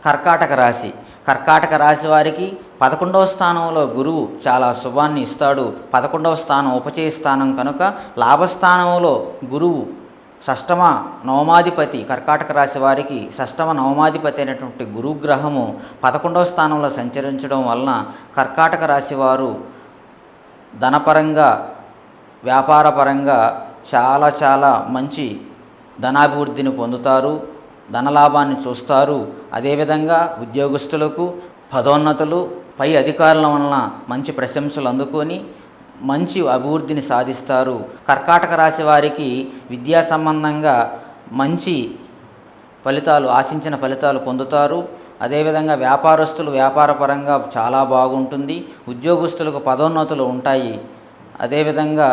కర్కాటక రాశి. కర్కాటక రాశి వారికి 11వ స్థానంలో గురువు చాలా శుభాన్ని ఇస్తాడు. 11వ స్థానం ఉపచయ స్థానం కనుక లాభస్థానంలో గురువు షష్టమ నవమాధిపతి, కర్కాటక రాశి వారికి షష్టమ నవమాధిపతి అయినటువంటి గురుగ్రహము 11వ స్థానంలో సంచరించడం వలన కర్కాటక రాశి వారు ధనపరంగా వ్యాపారపరంగా చాలా చాలా మంచి ధనాభివృద్ధిని పొందుతారు, ధనలాభాన్ని చూస్తారు. అదేవిధంగా ఉద్యోగస్తులకు పదోన్నతులు, పై అధికారుల వలన మంచి ప్రశంసలు అందుకొని మంచి అభివృద్ధిని సాధిస్తారు. కర్కాటక రాశి వారికి విద్యా సంబంధంగా మంచి ఫలితాలు, ఆశించిన ఫలితాలు పొందుతారు. అదేవిధంగా వ్యాపారస్తులు వ్యాపారపరంగా చాలా బాగుంటుంది. ఉద్యోగస్తులకు పదోన్నతులు ఉంటాయి. అదేవిధంగా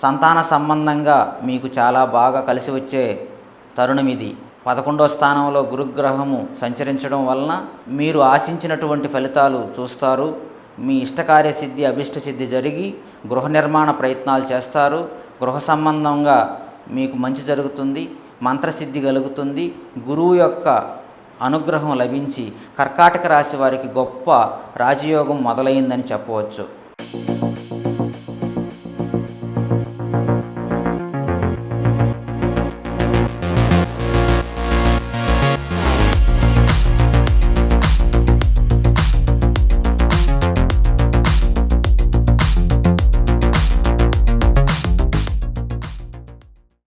సంతాన సంబంధంగా మీకు చాలా బాగా కలిసి వచ్చే తరుణం ఇది. 11వ స్థానంలో గురుగ్రహము సంచరించడం వలన మీరు ఆశించినటువంటి ఫలితాలు చూస్తారు. మీ ఇష్టకార్య సిద్ధి, అభిష్ట సిద్ధి జరిగి గృహ నిర్మాణ ప్రయత్నాలు చేస్తారు. గృహ సంబంధంగా మీకు మంచి జరుగుతుంది, మంత్రసిద్ధి కలుగుతుంది. గురువు యొక్క అనుగ్రహం లభించి కర్కాటక రాశి వారికి గొప్ప రాజయోగం మొదలైందని చెప్పవచ్చు.